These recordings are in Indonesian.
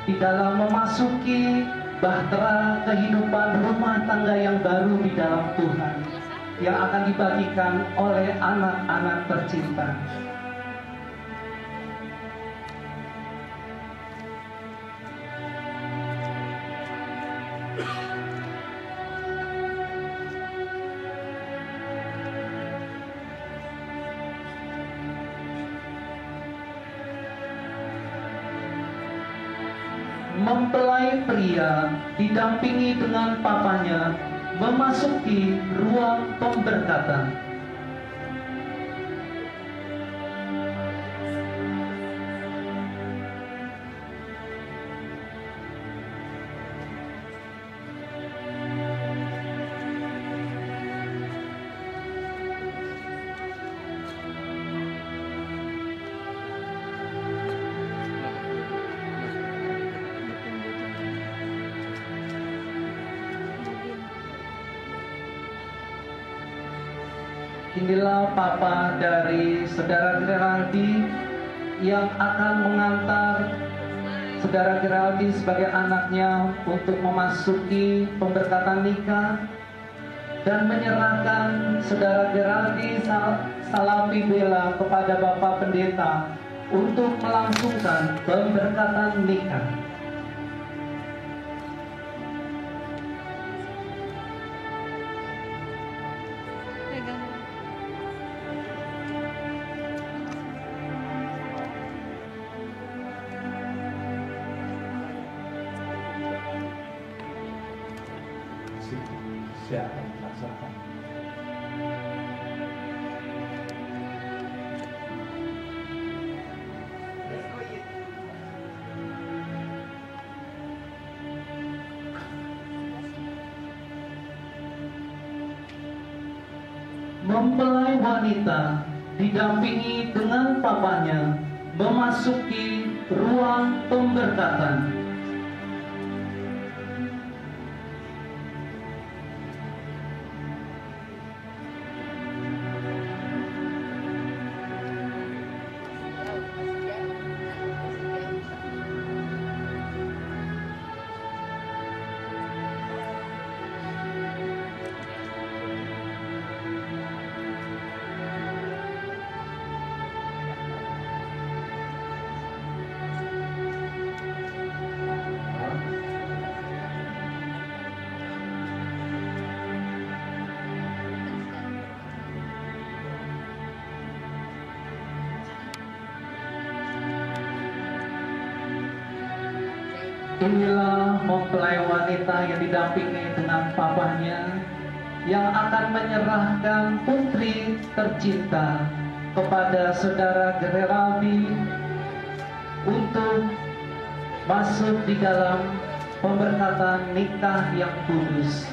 di dalam memasuki bahtera kehidupan rumah tangga yang baru di dalam Tuhan yang akan dibagikan oleh anak-anak tercinta. Mempelai pria didampingi dengan papanya memasuki ruang pemberkatan. Inilah papa dari saudara Geraldi yang akan mengantar saudara Geraldi sebagai anaknya untuk memasuki pemberkatan nikah dan menyerahkan saudara Geraldi Salapi Bella kepada Bapak Pendeta untuk melangsungkan pemberkatan nikah. Siapa yang melaksanakan? Mempelai wanita didampingi dengan papanya memasuki ruang pemberkatan. Inilah mempelai wanita yang didampingi dengan papanya yang akan menyerahkan putri tercinta kepada saudara Geraldi untuk masuk di dalam pemberkatan nikah yang kudus.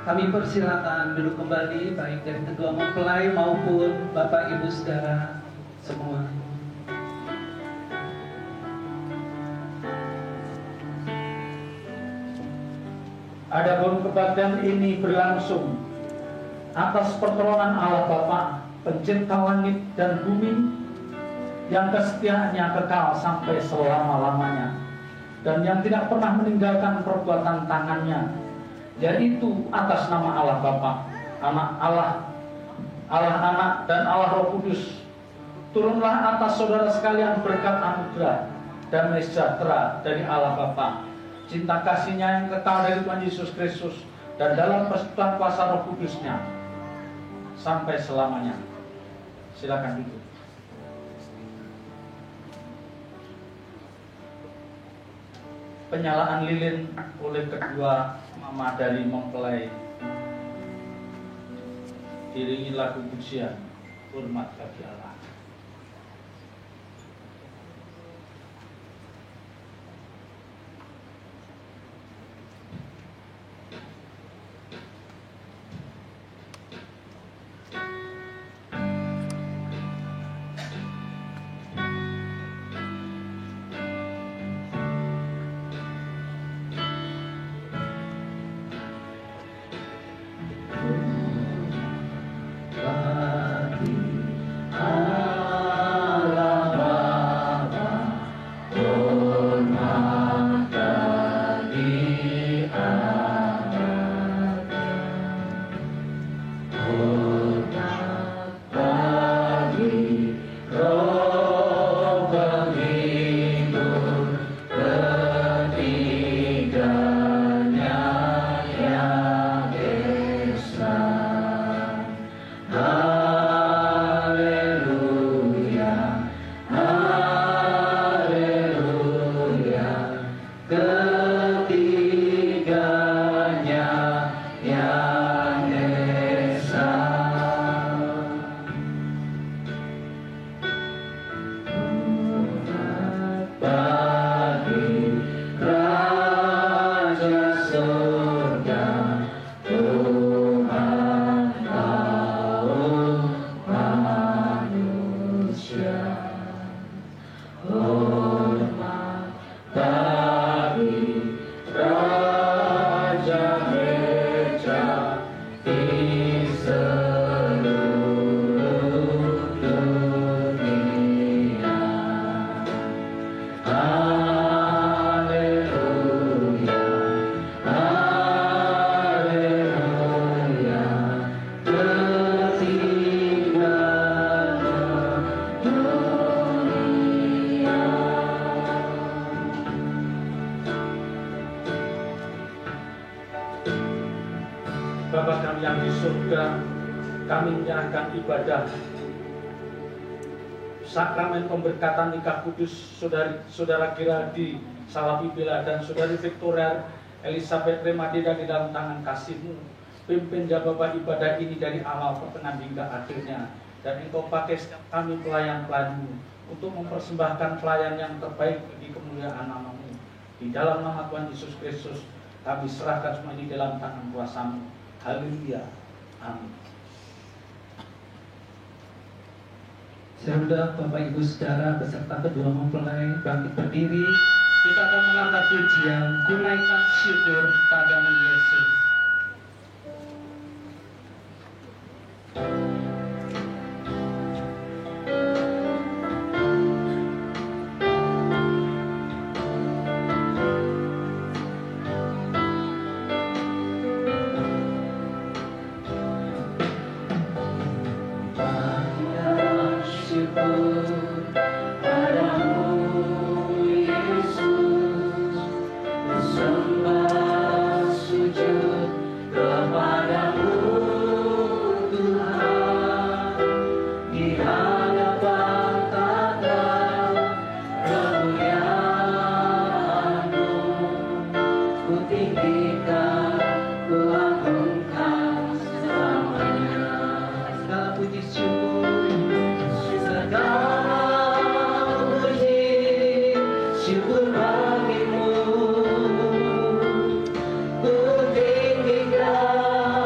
Kami persilakan duduk kembali, baik dari kedua mempelai maupun Bapak Ibu Saudara semua. Adapun kebaktian ini berlangsung atas pertolongan Allah Bapa, Pencipta langit dan bumi, yang kesetiaannya kekal sampai selama-lamanya, dan yang tidak pernah meninggalkan perbuatan tangannya, yaitu atas nama Allah Bapa, Allah Anak dan Allah Roh Kudus. Turunlah atas saudara sekalian berkat anugerah dan sejahtera dari Allah Bapa, cinta kasih-Nya yang kekal dari Tuhan Yesus Kristus, dan dalam persekutuan kuasa Roh Kudus-Nya sampai selamanya. Silakan duduk. Penyalaan lilin oleh kedua mama dari mempelai, diiringi lagu pujian hormat bagi Allah. Bapa kami yang di surga, kami menyerahkan ibadah sakramen pemberkatan nikah kudus saudara Giradi Salapipila dan saudari Victoria Elizabeth Remadida di dalam tangan kasih-Mu. Pimpin ya Bapa ibadah ini dari awal pertengahan hingga akhirnya, dan Engkau pakai kami pelayan-pelayan-Mu untuk mempersembahkan pelayan yang terbaik bagi kemuliaan nama-Mu. Di dalam nama Tuhan Yesus Kristus kami serahkan semua ini dalam tangan kuasa-Mu. Haleluya. Amin. Saudara, Bapak Ibu Saudara beserta kedua mempelai bangkit berdiri. Kita akan mengangkat pujian Kunaikan Syukur Padamu Yesus. Ku tinggikan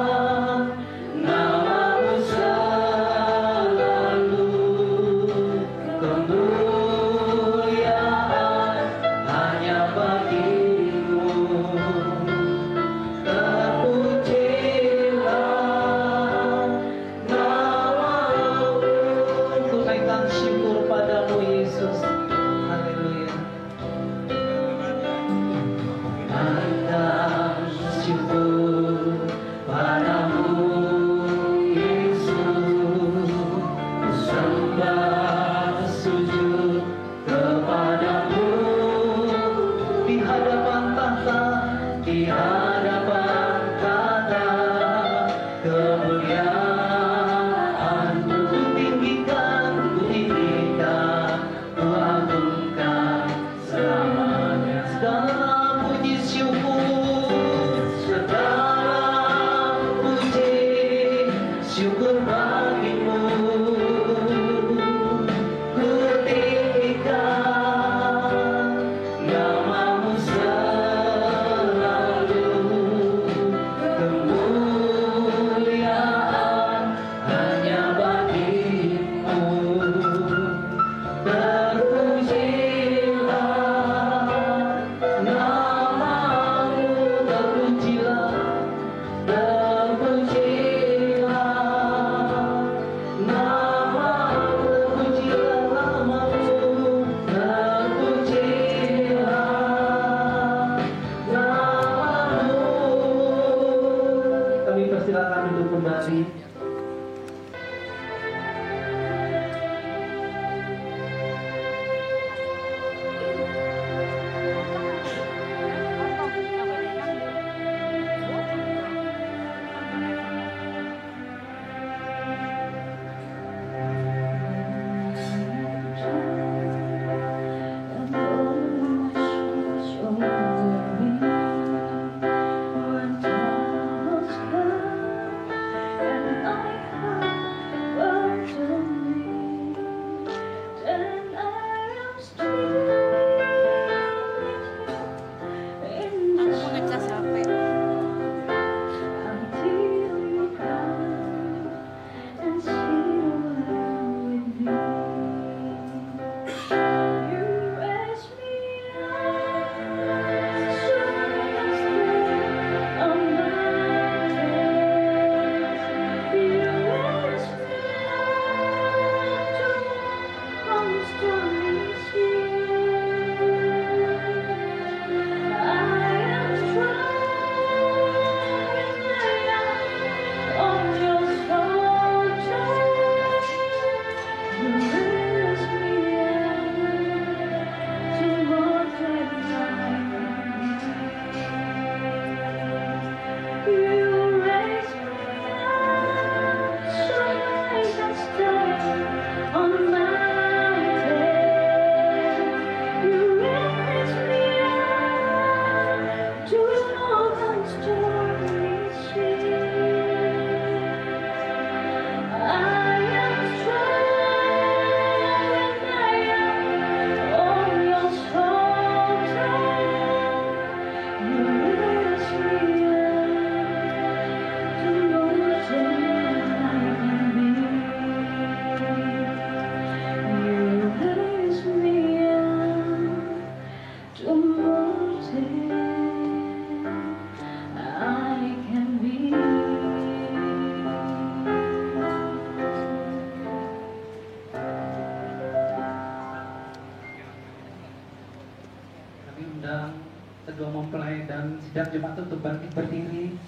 kami undang kedua mempelai dan sidang jemaat untuk bangkit berdiri.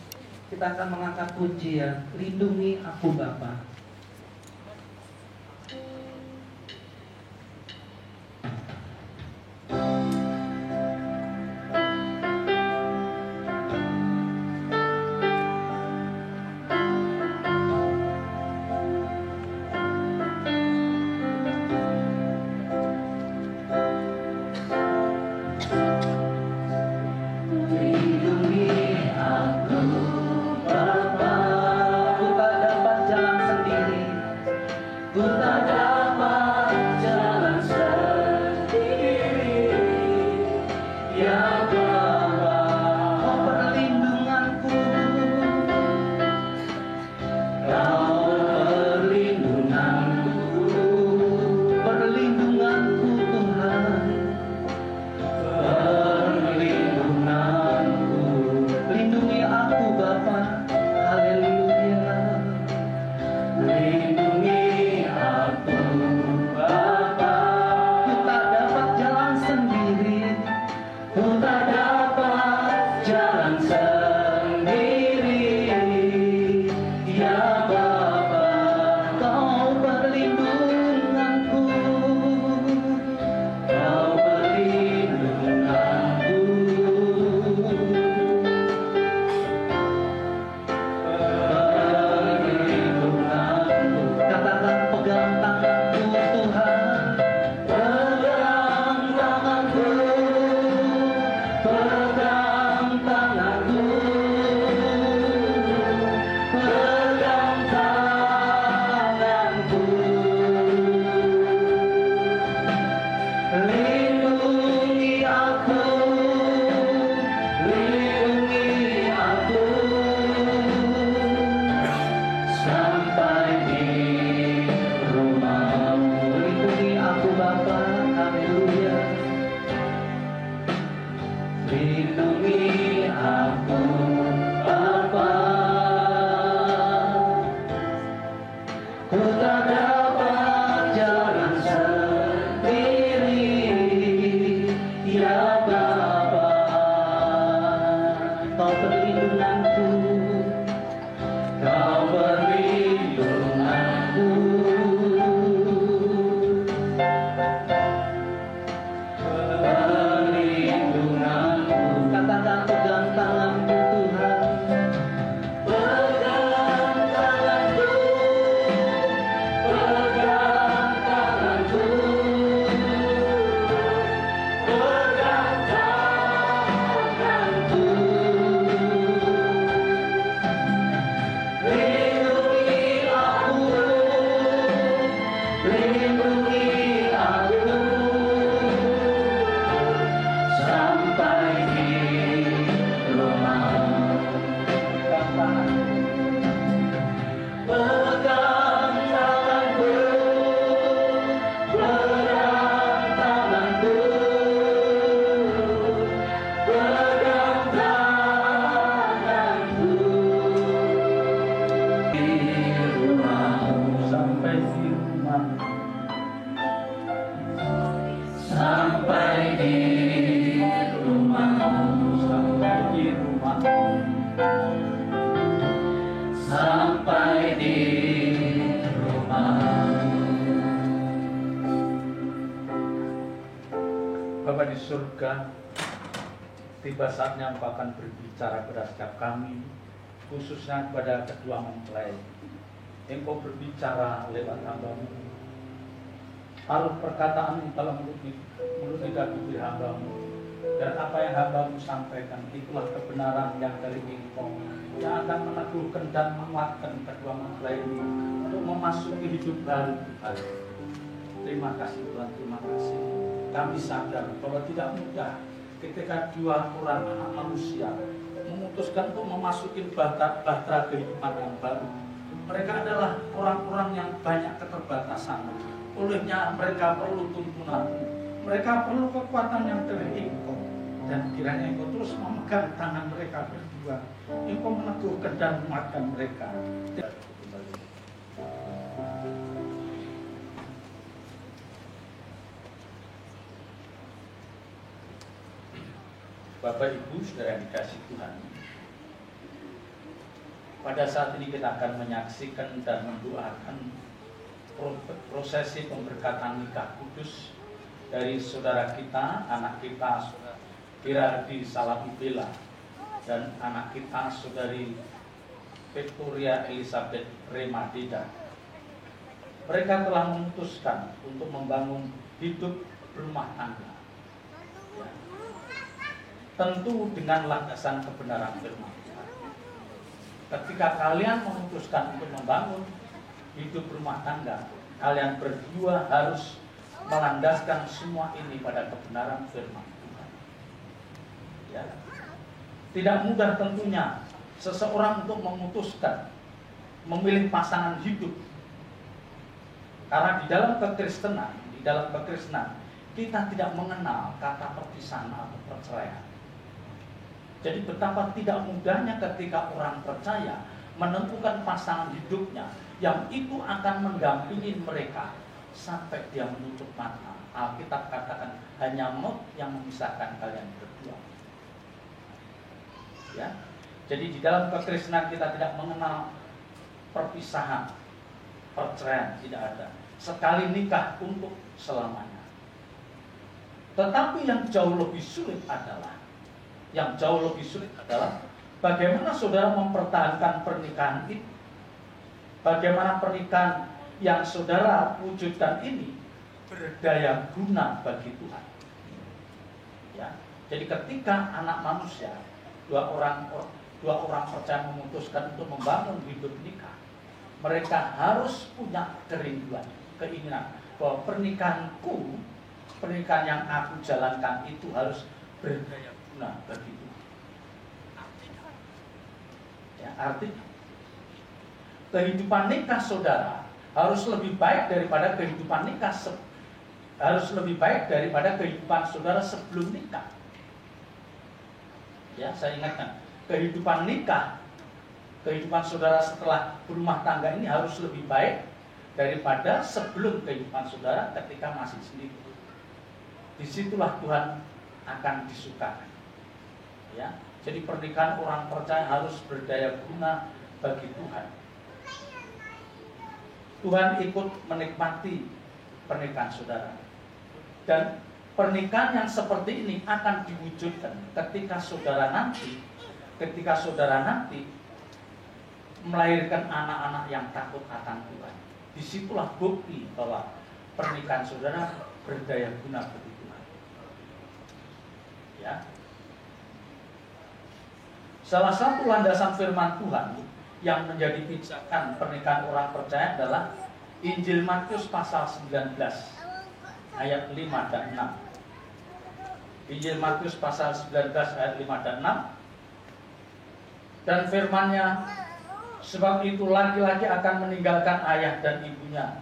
Kita akan mengangkat pujian, lindungi aku Bapa. Bapa di surga, tiba saatnya Engkau akan berbicara kepada setiap kami, khususnya kepada kedua mempelai. Engkau berbicara lewat hamba-Mu. Taruh perkataan dalam mulut lidah bibir hamba-Mu, dan apa yang hamba-Mu sampaikan itulah kebenaran yang dari Engkau, yang akan meneguhkan dan menguatkan kedua mempelai ini untuk memasuki hidup baru. Terima kasih Tuhan, terima kasih. Kami sadar bahwa tidak mudah ketika dua orang anak manusia memutuskan untuk memasuki bahtera kehidupan yang baru. Mereka adalah orang-orang yang banyak keterbatasan. Olehnya mereka perlu tuntunan, mereka perlu kekuatan yang dari Engkau. Dan kiranya Engkau terus memegang tangan mereka berdua. Engkau meneguhkan dan menguatkan mereka. Bapak Ibu saudara yang dikasih Tuhan, pada saat ini kita akan menyaksikan dan mendoakan prosesi pemberkatan nikah kudus dari saudara kita, anak kita saudara Kiradi Salamibela dan anak kita saudari Victoria Elizabeth Remadida. Mereka telah memutuskan untuk membangun hidup rumah tangga, ya, tentu dengan landasan kebenaran firman Tuhan. Ketika kalian memutuskan untuk membangun hidup rumah tangga, kalian berdua harus melandaskan semua ini pada kebenaran firman Tuhan. Ya. Tidak mudah tentunya seseorang untuk memutuskan memilih pasangan hidup, karena di dalam kekristenan kita tidak mengenal kata perpisahan atau perceraian. Jadi betapa tidak mudahnya ketika orang percaya menentukan pasangan hidupnya yang itu akan mendampingi mereka sampai dia menutup mata. Alkitab katakan hanya maut yang memisahkan kalian berdua. Ya. Jadi di dalam kekristenan kita tidak mengenal perpisahan, perceraian, tidak ada. Sekali nikah untuk selamanya. Tetapi yang jauh lebih sulit adalah bagaimana saudara mempertahankan pernikahan itu. Bagaimana pernikahan yang saudara wujudkan ini berdaya guna bagi Tuhan. Ya. Jadi ketika anak manusia, dua orang percaya memutuskan untuk membangun hidup nikah, mereka harus punya kerinduan, keinginan bahwa pernikahan yang aku jalankan itu harus berdaya guna bagi Tuhan. Ya, artinya kehidupan nikah saudara harus lebih baik daripada kehidupan saudara sebelum nikah. Ya, saya ingatkan, kehidupan saudara setelah berumah tangga ini harus lebih baik daripada sebelum kehidupan saudara ketika masih sendiri. Disitulah Tuhan akan disukai. Ya, jadi pernikahan orang percaya harus berdaya guna bagi Tuhan. Tuhan ikut menikmati pernikahan saudara. Dan pernikahan yang seperti ini akan diwujudkan ketika saudara nanti melahirkan anak-anak yang takut akan Tuhan. Disitulah bukti bahwa pernikahan saudara berdaya guna bagi Tuhan. Ya. Salah satu landasan firman Tuhan yang menjadi pijakan pernikahan orang percaya adalah Injil Matius pasal 19 ayat 5 dan 6. Injil Matius pasal 19 ayat 5 dan 6. Dan firman-Nya, sebab itu laki-laki akan meninggalkan ayah dan ibunya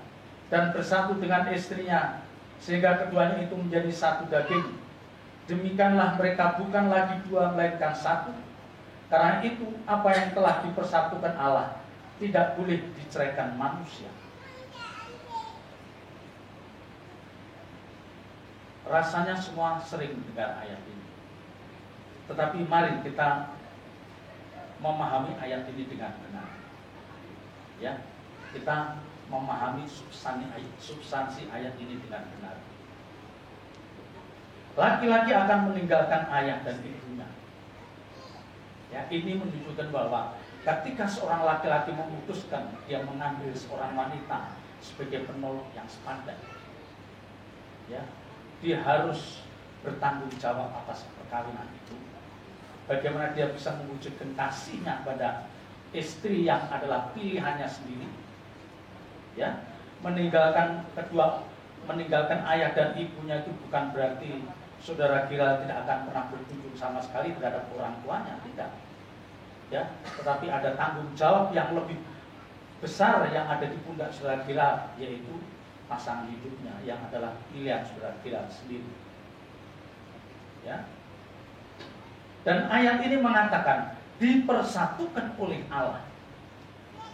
dan bersatu dengan istrinya, sehingga keduanya itu menjadi satu daging. Demikianlah mereka bukan lagi dua melainkan satu. Karena itu apa yang telah dipersatukan Allah tidak boleh diceraikan manusia. Rasanya semua sering dengar ayat ini, tetapi mari kita memahami ayat ini dengan benar. Ya, kita memahami substansi ayat ini dengan benar. Laki-laki akan meninggalkan ayah dan ibunya. Ya, ini menunjukkan bahwa ketika seorang laki-laki memutuskan dia mengambil seorang wanita sebagai penolong yang sepadan, ya, dia harus bertanggung jawab atas perkawinan itu. Bagaimana dia bisa mewujudkan kasihnya pada istri yang adalah pilihannya sendiri, ya, meninggalkan ayah dan ibunya itu bukan berarti saudara kira tidak akan pernah berkunjung sama sekali terhadap orang tuanya, tidak. Ya, tetapi ada tanggung jawab yang lebih besar yang ada di pundak saudara kira, yaitu pasangan hidupnya yang adalah pilihan saudara kira sendiri. Ya. Dan ayat ini mengatakan dipersatukan oleh Allah.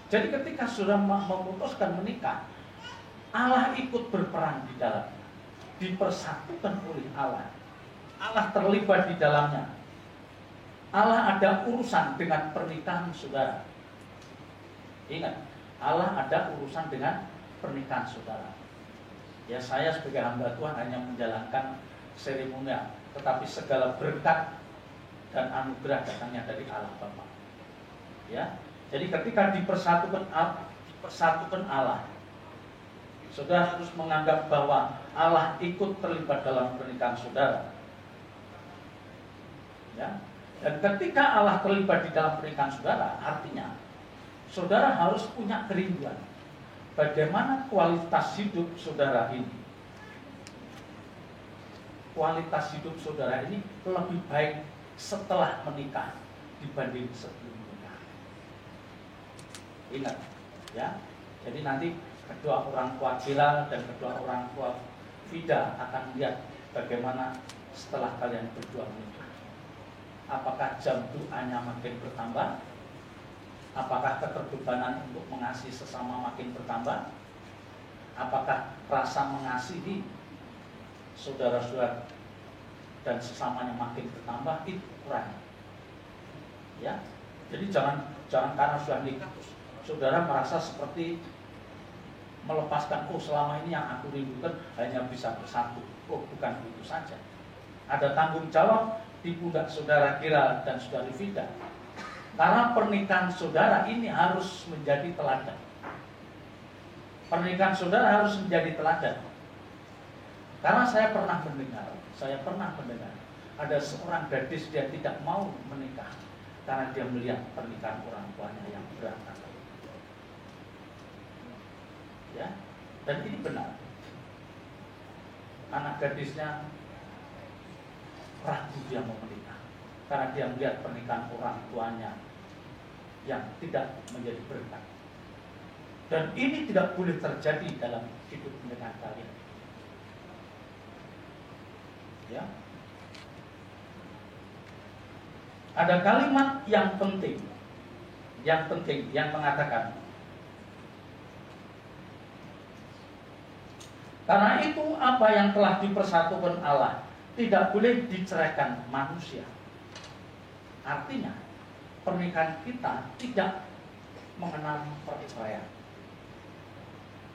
Jadi ketika saudara memutuskan menikah, Allah ikut berperan di dalamnya. Dipersatukan oleh Allah. Allah terlibat di dalamnya. Allah ada urusan dengan pernikahan saudara. Ingat, Allah ada urusan dengan pernikahan saudara. Ya, saya sebagai hamba Tuhan hanya menjalankan seremonial, tetapi segala berkat dan anugerah datangnya dari Allah Bapa. Ya, jadi ketika dipersatukan Allah, saudara harus menganggap bahwa Allah ikut terlibat dalam pernikahan saudara. Ya, dan ketika Allah terlibat di dalam pernikahan saudara, artinya saudara harus punya kerinduan bagaimana kualitas hidup saudara ini. Kualitas hidup saudara ini lebih baik setelah menikah dibanding sebelum menikah. Ingat, ya. Jadi nanti kedua orang tua Bella dan kedua orang tua Vida akan lihat bagaimana setelah kalian berdua menikah. Apakah jam doanya makin bertambah? Apakah keterbudakan untuk mengasihi sesama makin bertambah? Apakah rasa mengasihi saudara-saudara dan sesamanya makin bertambah? Itu kurang. Ya, jadi jangan karena sudah nikah saudara merasa seperti melepaskan, oh selama ini yang aku rindukan hanya bisa bersatu. Oh, bukan itu saja. Ada tanggung jawab di pundak saudara Kira dan saudari Vida. Karena pernikahan saudara ini harus menjadi teladan. Pernikahan saudara harus menjadi teladan. Karena saya pernah mendengar ada seorang gadis dia tidak mau menikah karena dia melihat pernikahan orang tuanya yang berantakan. Ya, dan ini benar. Anak gadisnya ragu dia mau menikah karena dia melihat pernikahan orang tuanya yang tidak menjadi berkat. Dan ini tidak boleh terjadi dalam hidup pernikahan kalian. Ya. Ada kalimat yang penting yang mengatakan, karena itu apa yang telah dipersatukan Allah tidak boleh diceraikan manusia. Artinya pernikahan kita tidak mengenal perceraian,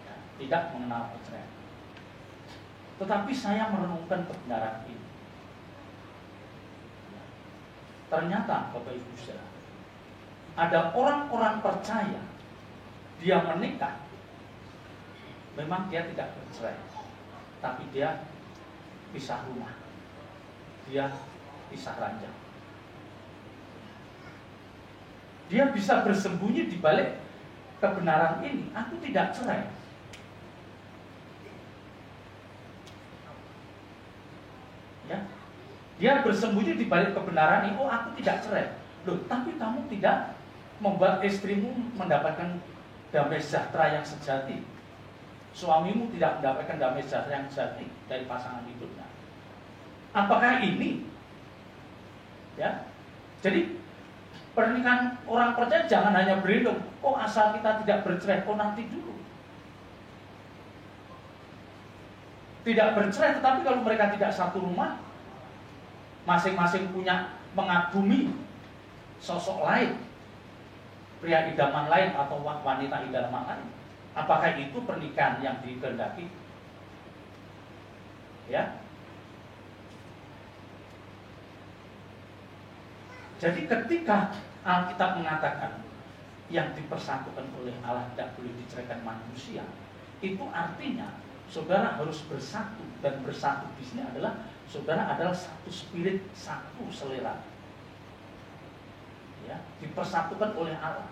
ya, tidak mengenal perceraian. Tetapi saya merenungkan kebenaran ini. Ya, ternyata Bapak Ibu Saudara, ada orang-orang percaya dia menikah, memang dia tidak bercerai, tapi dia pisah rumah, dia pisah ranjang. Dia bisa bersembunyi di balik kebenaran ini. Aku tidak cerai. Ya. Dia bersembunyi di balik kebenaran ini. Oh, aku tidak cerai. Loh, tapi kamu tidak membuat istrimu mendapatkan damai sejahtera yang sejati. Suamimu tidak mendapatkan damai sejahtera yang sejati dari pasangan hidupnya. Apakah ini? Ya. Jadi pernikahan orang percaya jangan hanya berlindung, oh asal kita tidak bercerai, oh nanti dulu. Tidak bercerai, tetapi kalau mereka tidak satu rumah, masing-masing punya mengagumi sosok lain, pria idaman lain atau wanita idaman lain, apakah itu pernikahan yang dikehendaki? Ya. Jadi ketika Alkitab mengatakan yang dipersatukan oleh Allah tidak boleh diceraikan manusia, itu artinya saudara harus bersatu, dan bersatu di sini adalah saudara adalah satu spirit, satu selera. Ya, dipersatukan oleh Allah.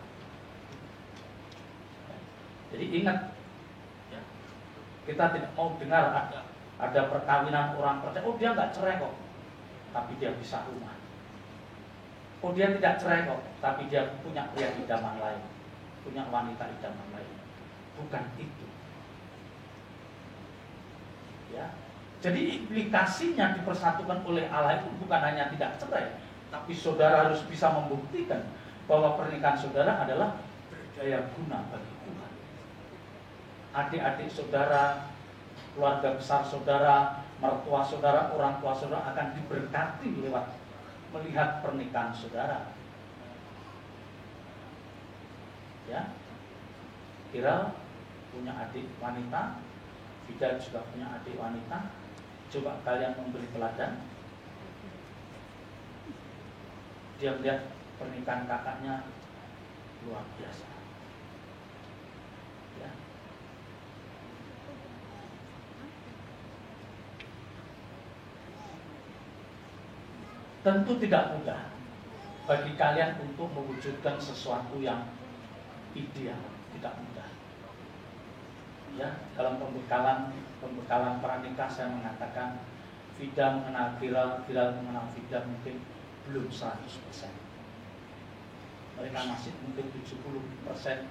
Jadi ingat, ya, kita tidak mau dengar ada perkawinan orang percaya, oh dia nggak cerai kok, tapi dia bisa rumah. Oh dia tidak cerai kok, tapi dia punya pria idaman lain, punya wanita idaman lain. Bukan itu. Ya. Jadi implikasinya dipersatukan oleh Allah itu bukan hanya tidak cerai, tapi saudara harus bisa membuktikan bahwa pernikahan saudara adalah berdaya guna bagi Tuhan. Adik-adik saudara, keluarga besar saudara, mertua saudara, orang tua saudara akan diberkati lewat melihat pernikahan saudara. Ya, Kira punya adik wanita, Vida juga punya adik wanita. Coba kalian memberi teladan. Dia melihat pernikahan kakaknya luar biasa. Ya. Tentu tidak mudah bagi kalian untuk mewujudkan sesuatu yang ideal, tidak mudah. Ya, dalam pembekalan pranikah saya mengatakan Vida mengenal Kira mengenal Vida mungkin belum 100%. Mereka masih mungkin 70%, 75%.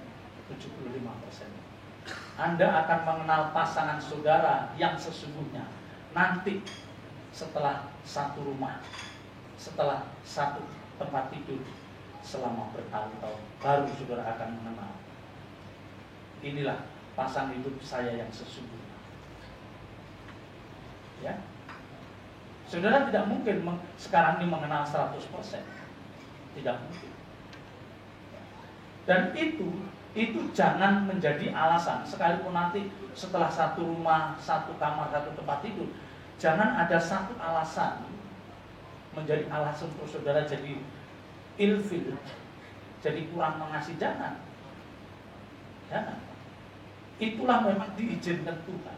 Anda akan mengenal pasangan saudara yang sesungguhnya nanti setelah satu rumah, setelah satu tempat tidur selama bertahun-tahun, baru saudara akan mengenal. Inilah pasangan hidup saya yang sesungguhnya. Ya, saudara tidak mungkin sekarang ini mengenal 100%, tidak mungkin. Dan itu jangan menjadi alasan. Sekalipun nanti setelah satu rumah, satu kamar, satu tempat tidur, jangan ada satu alasan menjadi alasan untuk saudara jadi ilfil, jadi kurang mengasihi. Jangan. Itulah memang diizinkan Tuhan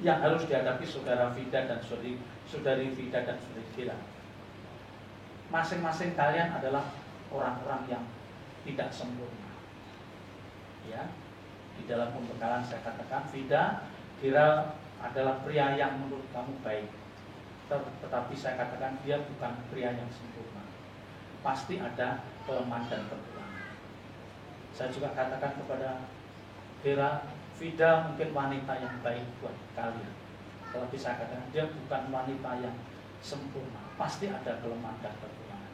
yang harus dihadapi saudara Vida dan saudari Vida dan saudari Kira. Masing-masing kalian adalah orang-orang yang tidak sempurna. Ya, di dalam pembekalan saya katakan Vida, Kira adalah pria yang menurut kamu baik. Tetapi saya katakan dia bukan pria yang sempurna. Pasti ada kelemahan dan kekurangan. Saya juga katakan kepada Kira, Vida mungkin wanita yang baik buat kalian. Tetapi saya katakan dia bukan wanita yang sempurna. Pasti ada kelemahan dan kekurangan.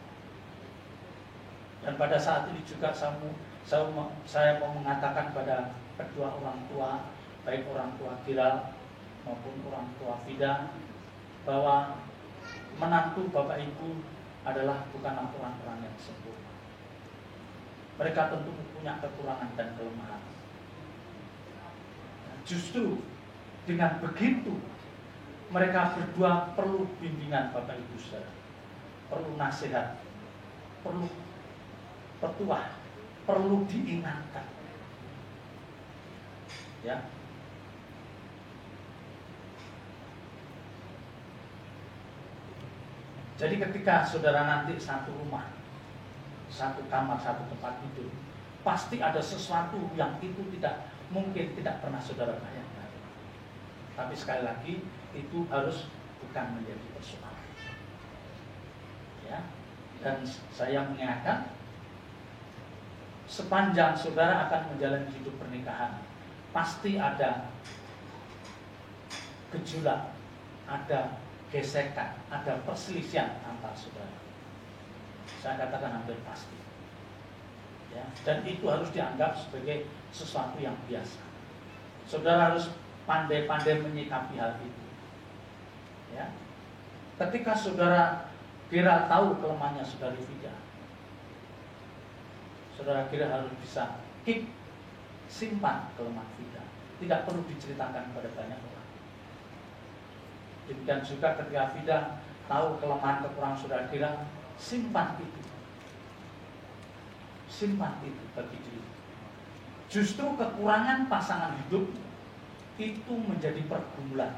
Dan pada saat ini juga saya mau mengatakan pada kedua orang tua, baik orang tua Kira maupun orang tua Vida, bahwa menantu Bapak Ibu adalah bukanlah orang-orang yang sempurna. Mereka tentu punya kekurangan dan kelemahan. Justru dengan begitu mereka berdua perlu bimbingan Bapak Ibu saudara, perlu nasihat, perlu petuah, perlu diingatkan. Ya. Jadi ketika saudara nanti satu rumah, satu kamar, satu tempat tidur, pasti ada sesuatu yang itu tidak mungkin tidak pernah saudara bayangkan. Tapi sekali lagi itu harus bukan menjadi persoalan. Ya. Dan saya mengingatkan sepanjang saudara akan menjalani hidup pernikahan, pasti ada gejolak, ada gesekan, ada perselisihan antar saudara. Saya katakan hampir pasti. Ya, dan itu harus dianggap sebagai sesuatu yang biasa. Saudara harus pandai-pandai menyikapi hal itu. Ya. Ketika saudara Kira tahu kelemahannya saudari Vida, saudara Kira harus bisa simpan kelemahan Vida. Tidak perlu diceritakan kepada banyak orang. Demikian juga ketika Vida tahu kelemahan kekurangan saudara Kira, simpan itu. Simpan itu bagi diri. Justru kekurangan pasangan hidup itu menjadi pergumulan.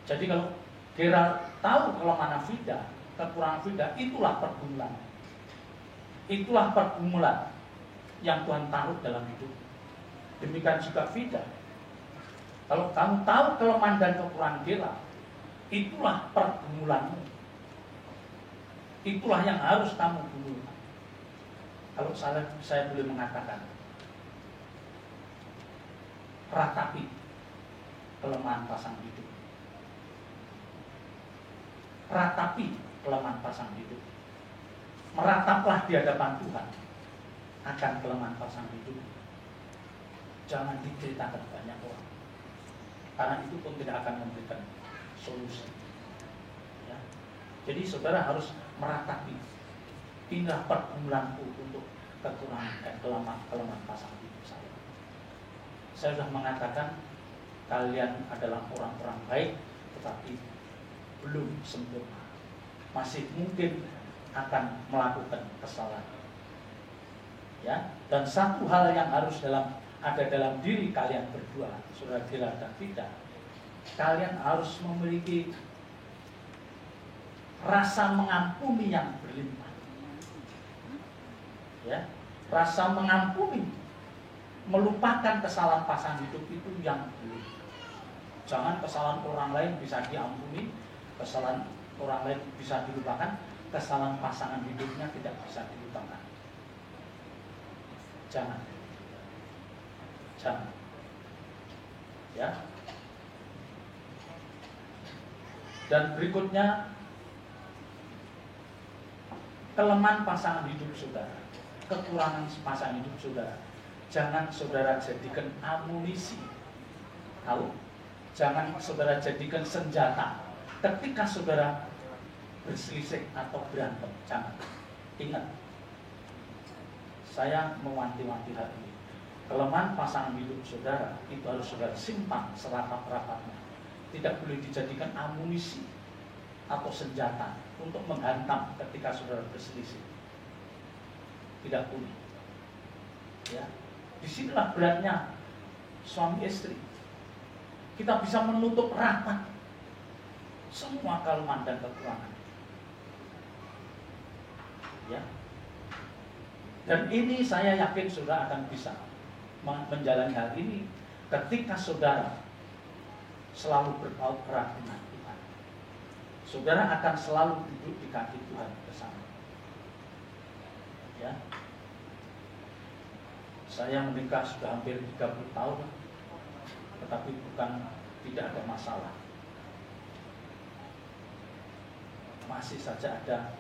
Jadi kalau Kira tahu kelemahan Vida, kekurangan Vida, itulah pergumulan. Itulah pergumulan yang Tuhan taruh dalam hidup. Demikian juga Vida. Kalau kamu tahu kelemahan dan kekurangan Kira, itulah pergumulanmu. Itulah yang harus kamu gumulkan. Kalau saya boleh mengatakan, ratapi kelemahan pasangan hidup. Ratapi kelemahan pasangan hidup. Merataplah di hadapan Tuhan akan kelemahan pasangan hidup. Jangan diceritakan banyak orang. Karena itu pun tidak akan memberikan solusi. Ya. Jadi saudara harus meratapi, inilah pergumulanku untuk kekurangan dan kelemahan pasangan hidup saya. Saya sudah mengatakan kalian adalah orang-orang baik, tetapi belum sempurna, masih mungkin akan melakukan kesalahan. Ya, dan satu hal yang harus ada dalam diri kalian berdua, saudara Gila dan Vida, kalian harus memiliki rasa mengampuni yang berlimpah. Ya, rasa mengampuni, melupakan kesalahan pasangan hidup itu yang belum. Jangan kesalahan orang lain bisa diampuni, kesalahan orang lain bisa dilupakan, kesalahan pasangan hidupnya tidak bisa dilupakan. Jangan. Ya. Dan berikutnya, kelemahan pasangan hidup saudara, kekurangan pasangan hidup saudara, jangan saudara jadikan amunisi. Tahu? Jangan saudara jadikan senjata ketika saudara berselisih atau berantem. Jangan. Ingat, saya mewanti-wanti hal ini. Kelemahan pasangan hidup saudara itu harus saudara simpan serapat-rapatnya. Tidak boleh dijadikan amunisi atau senjata untuk menghantam ketika saudara berselisih. Tidak boleh. Ya. Disinilah beratnya suami istri. Kita bisa menutup rapat semua kelemahan dan kekurangan. Ya. Dan ini saya yakin saudara akan bisa menjalani hal ini ketika saudara selalu berpaut erat dengan Tuhan. Saudara akan selalu duduk di kaki Tuhan bersama. Ya. Saya menikah sudah hampir 30 tahun, tetapi bukan tidak ada masalah. Masih saja ada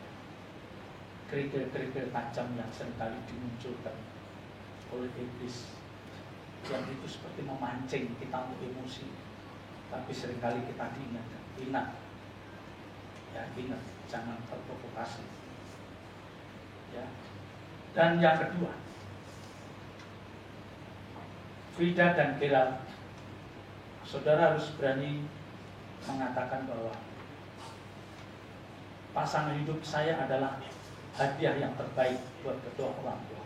kerikil-kerikil tajam yang seringkali dimunculkan oleh iblis, yang itu seperti memancing kita untuk emosi, tapi seringkali kita diingatkan, ingat, jangan terprovokasi. Ya. Dan yang kedua, Vida dan Gera, saudara harus berani mengatakan bahwa pasangan hidup saya adalah hadiah yang terbaik buat kedua orang tua.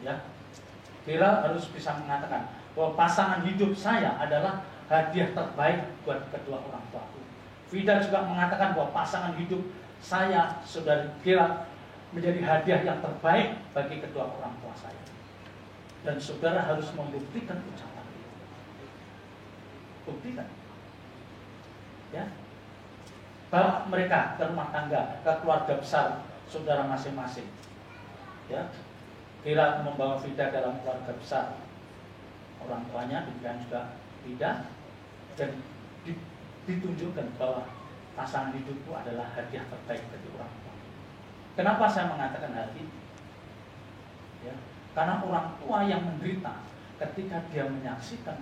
Ya, Gera harus bisa mengatakan bahwa pasangan hidup saya adalah hadiah terbaik buat kedua orang tuaku. Vida juga mengatakan bahwa pasangan hidup saya, saudari Gera, menjadi hadiah yang terbaik bagi kedua orang tua saya. Dan saudara harus membuktikan ucapan itu. Buktikan. Ya. Bawa mereka ke rumah tangga, ke keluarga besar saudara masing-masing. Ya. Kira membawa Vida dalam keluarga besar orang tuanya, demikian juga Vida, dan ditunjukkan bahwa pasangan hidupku adalah hadiah terbaik bagi orang tua. Kenapa saya mengatakan hal ini? Ya, karena orang tua yang menderita ketika dia menyaksikan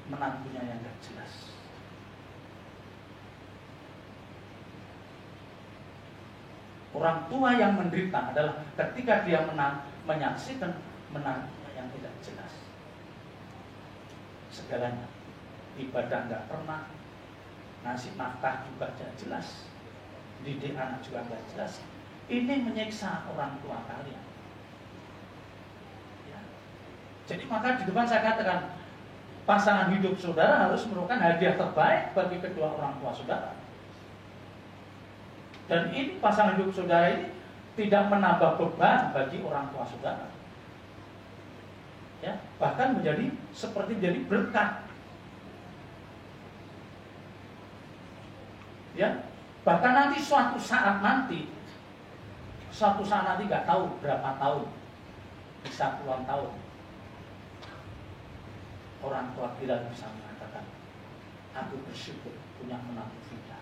menantunya yang tidak jelas. Orang tua yang menderita adalah ketika dia menyaksikan menantunya yang tidak jelas. Segalanya, ibadah nggak pernah, ngasih nafkah juga tidak jelas, didik anak juga nggak jelas. Ini menyiksa orang tua kalian. Ya. Jadi maka di depan saya katakan, pasangan hidup saudara harus merupakan hadiah terbaik bagi kedua orang tua saudara. Dan ini pasangan hidup saudara ini tidak menambah beban bagi orang tua saudara. Ya, bahkan seperti menjadi berkat. Ya, bahkan nanti suatu saat nanti nggak tahu berapa tahun, bisa puluhan tahun, orang tua kita bisa mengatakan, aku bersyukur punya menantu Vida.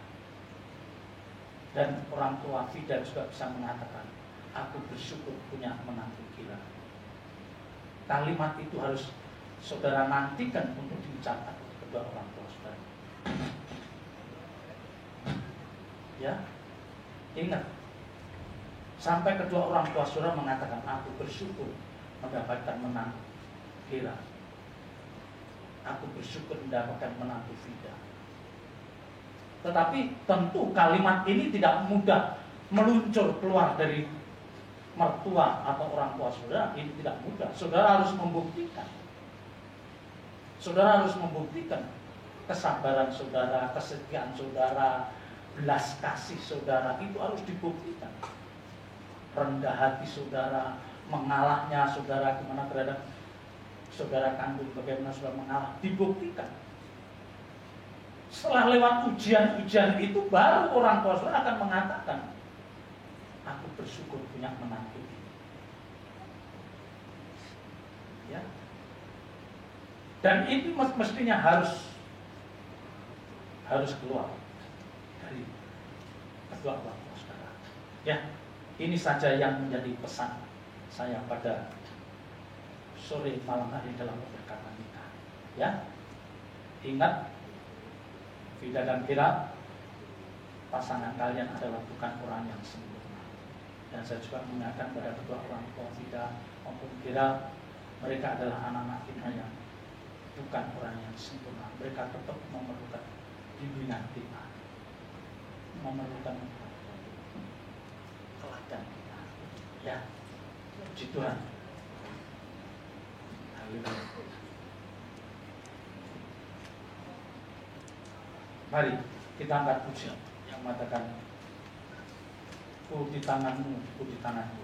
Dan orang tua Vida juga bisa mengatakan, aku bersyukur punya menantu Gila. Kalimat itu harus saudara nantikan untuk diucapkan kedua orang tua saudara. Ya, ingat, sampai kedua orang tua saudara mengatakan, aku bersyukur mendapatkan menantu Kira, aku bersyukur mendapatkan menantu Vida. Tetapi tentu kalimat ini tidak mudah meluncur keluar dari mertua atau orang tua saudara. Ini tidak mudah. Saudara harus membuktikan. Saudara harus membuktikan kesabaran saudara, kesetiaan saudara, belas kasih saudara, itu harus dibuktikan. Rendah hati saudara, mengalahnya saudara gimana terhadap saudara kandung, bagaimana saudara mengalah, dibuktikan. Setelah lewat ujian-ujian itu, baru orang tua saudara akan mengatakan, aku bersyukur punya menantu ini. Ya. Dan itu mestinya harus keluar dari kedua orang tua saudara. Ya, ini saja yang menjadi pesan saya pada sore malam hari dalam keberkatan kita. Ya, ingat, Vida dan Kira, pasangan kalian adalah bukan orang yang sempurna. Dan saya juga mengingatkan pada kedua orang tua Vida maupun Kira, mereka adalah anak-anak kita yang bukan orang yang sempurna. Mereka tetap memerlukan bimbingan kita, memerlukan teladan kita. Ya, puji Tuhan. Mari kita angkat pujian yang mengatakan, ku di tanganmu, ku di tanganku.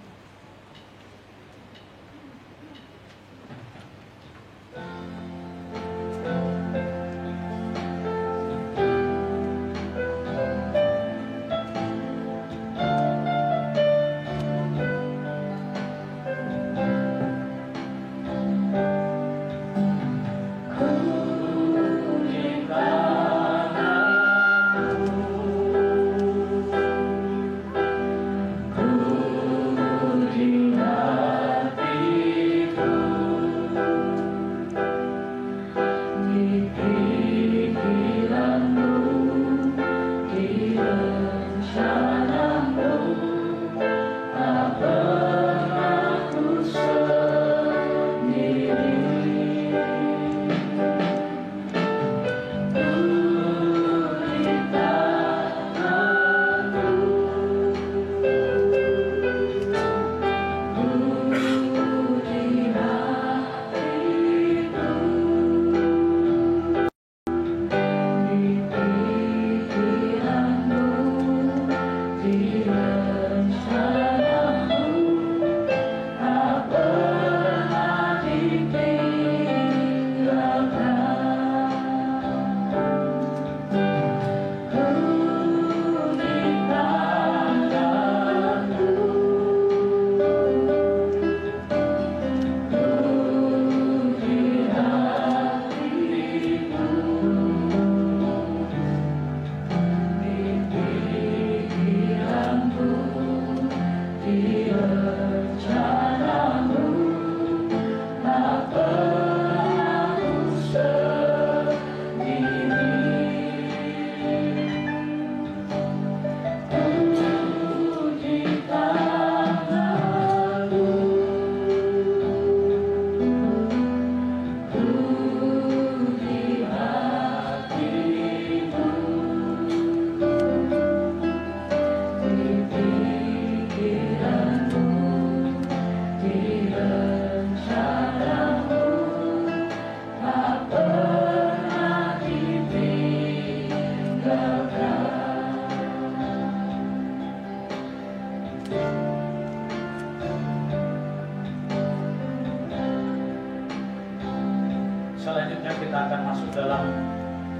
Selanjutnya kita akan masuk dalam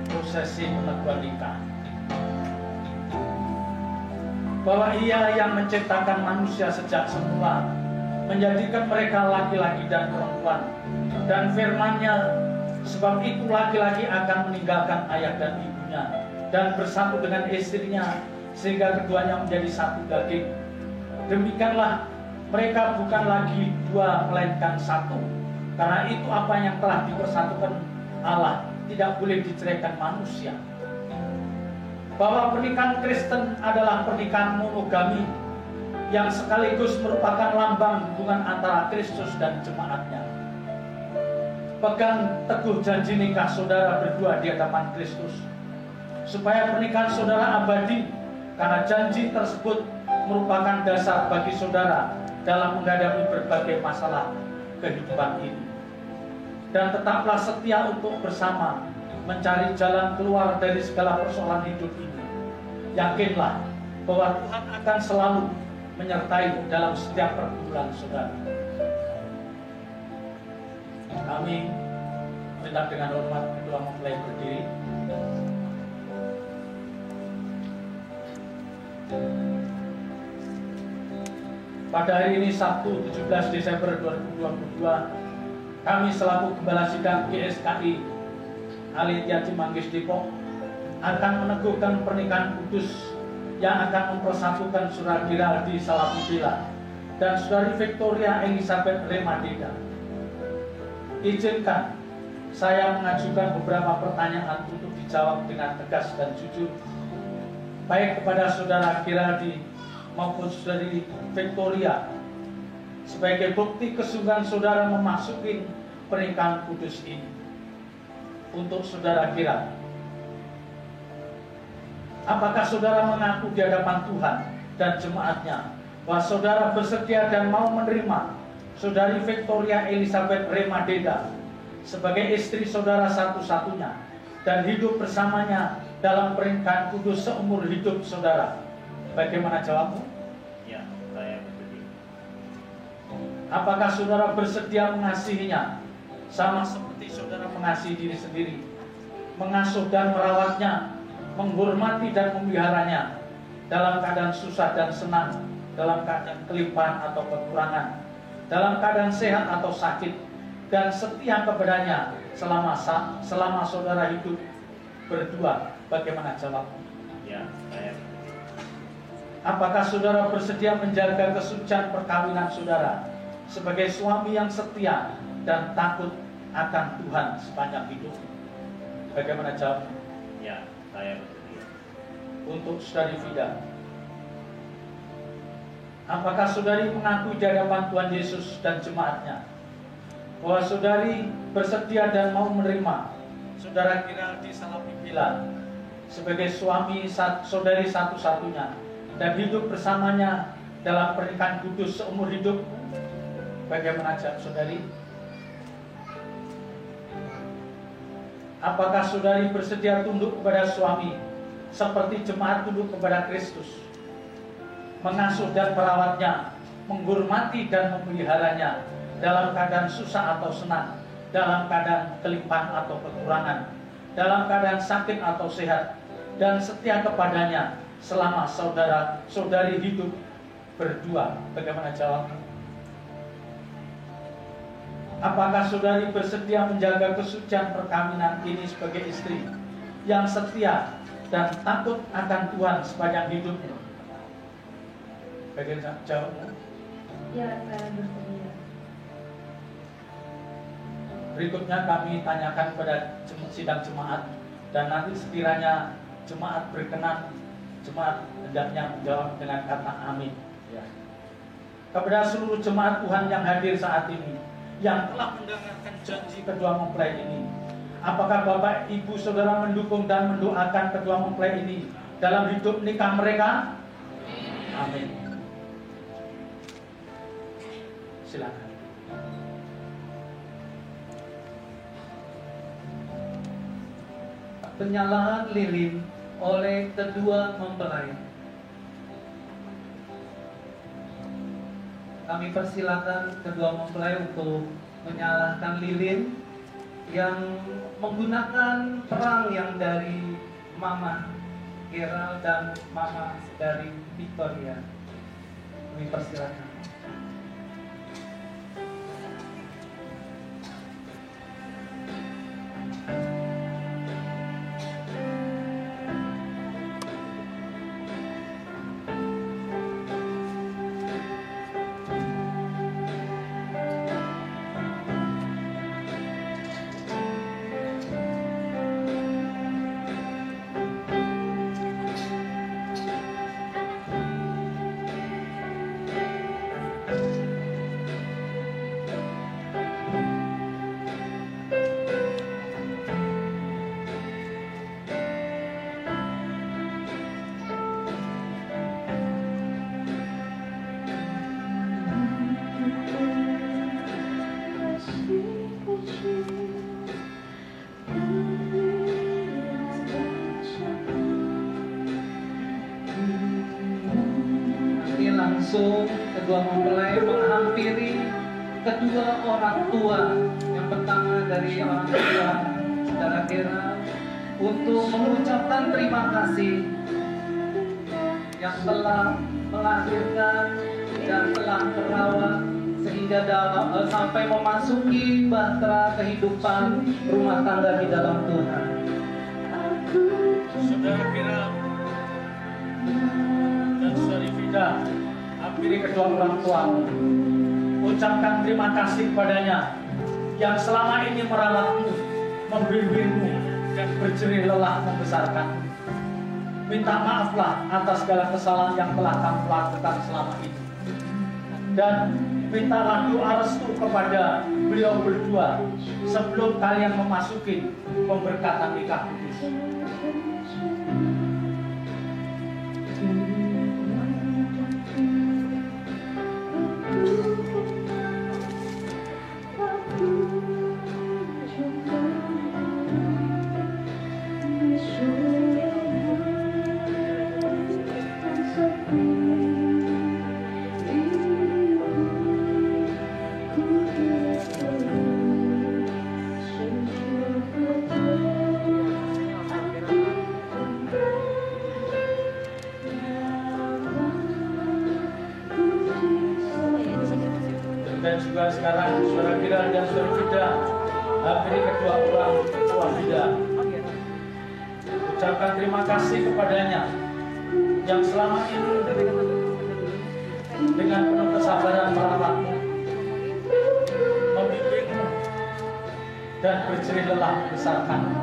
prosesi peneguhan nikah. Bahwa Ia yang menciptakan manusia sejak semula, menjadikan mereka laki-laki dan perempuan, dan firman-Nya, sebab itu laki-laki akan meninggalkan ayah dan ibunya dan bersatu dengan istrinya, sehingga keduanya menjadi satu daging. Demikianlah mereka bukan lagi dua melainkan satu. Karena itu apa yang telah dipersatukan Allah tidak boleh diceraikan manusia. Bahwa pernikahan Kristen adalah pernikahan monogami yang sekaligus merupakan lambang hubungan antara Kristus dan jemaatnya. Pegang teguh janji nikah saudara berdua di hadapan Kristus, supaya pernikahan saudara abadi, karena janji tersebut merupakan dasar bagi saudara dalam menghadapi berbagai masalah kehidupan ini. Dan tetaplah setia untuk bersama mencari jalan keluar dari segala persoalan hidup ini. Yakinlah bahwa Tuhan akan selalu menyertai dalam setiap pergumulan saudara. Kami minta dengan hormat ketua mempelai berdiri. Pada hari ini Sabtu 17 Desember 2022, kami selaku Gembala Sidang GSKI Alitia Cimanggis Depok akan meneguhkan pernikahan kudus yang akan mempersatukan Saudara Giraldi Salabudila dan Saudari Victoria Elizabeth Remadeda. Izinkan saya mengajukan beberapa pertanyaan untuk dijawab dengan tegas dan jujur, baik kepada Saudara Giraldi maupun Saudari Victoria, sebagai bukti kesungguhan saudara memasuki pernikahan kudus ini. Untuk Saudara Giraldi, apakah saudara mengaku di hadapan Tuhan dan jemaatnya bahwa saudara bersedia dan mau menerima Saudari Victoria Elizabeth Remadeda sebagai istri saudara satu-satunya dan hidup bersamanya dalam pernikahan kudus seumur hidup saudara? Bagaimana jawabmu? Ya, saya bersedia. Apakah saudara bersedia mengasihinya sama seperti saudara mengasihi diri sendiri, mengasuh dan merawatnya, menghormati dan memeliharanya dalam keadaan susah dan senang, dalam keadaan kelimpahan atau kekurangan, dalam keadaan sehat atau sakit, dan setia kepadanya selama saudara hidup berdua? Bagaimana jawabmu? Ya, saya bersedia. Apakah saudara bersedia menjaga kesucian perkawinan saudara sebagai suami yang setia dan takut akan Tuhan sepanjang hidup? Bagaimana jawabnya? Ya, saya bersedia. Untuk Saudari Vida, apakah saudari mengaku di hadapan Tuhan Yesus dan jemaatnya bahwa saudari bersedia dan mau menerima Saudara Giraldi Salabudila sebagai suami saudari satu-satunya dan hidup bersamanya dalam pernikahan kudus seumur hidup? Bagaimana jawab saudari? Apakah saudari bersedia tunduk kepada suami seperti jemaat tunduk kepada Kristus, mengasuh dan merawatnya, menghormati dan memeliharanya dalam keadaan susah atau senang, dalam keadaan kelimpahan atau kekurangan, dalam keadaan sakit atau sehat, dan setia kepadanya selama saudari hidup berdua? Bagaimana jawabnya? Apakah saudari bersedia menjaga kesucian perkawinan ini sebagai istri yang setia dan takut akan Tuhan sepanjang hidupnya? Bagaimana jawabnya? Ya, saya bersedia. Berikutnya kami tanyakan kepada sidang jemaat, dan nanti sekiranya jemaat berkenan, jemaat hendaknya menjawab dengan kata amin. Ya. Kepada seluruh jemaat Tuhan yang hadir saat ini, yang telah mendengarkan janji kedua mempelai ini, apakah Bapak Ibu Saudara mendukung dan mendoakan kedua mempelai ini dalam hidup nikah mereka? Amin. Silakan. Penyalaan lilin oleh kedua mempelai. Kami persilakan kedua mempelai untuk menyalakan lilin yang menggunakan terang yang dari Mama Gerald dan Mama dari Victoria. Kami persilakan. langsung kedua mempelai menghampiri kedua orang tua. Yang pertama dari orang tua saudara Gerald untuk mengucapkan terima kasih yang telah melahirkan dan telah merawat sehingga sampai memasuki bahtera kehidupan rumah tangga di dalam Tuhan. Saudara Gerald dan Saudari Vida, hampiri kedua orang tua, ucapkan terima kasih kepadanya yang selama ini merawatmu, membimbingmu, dan berjerih lelah membesarkanmu. Minta maaflah atas segala kesalahan yang telah kamu lakukan selama ini. Dan mintalah doa restu kepada beliau berdua sebelum kalian memasuki pemberkatan nikah kudus. Dan juga sekarang Saudara Gerald dan Saudari Vida, hampiri kedua orang tua Vida, ucapkan terima kasih kepadanya yang selama ini dengan penuh kesabaran merawatmu, membimbingmu, dan berjerih lelah membesarkanmu.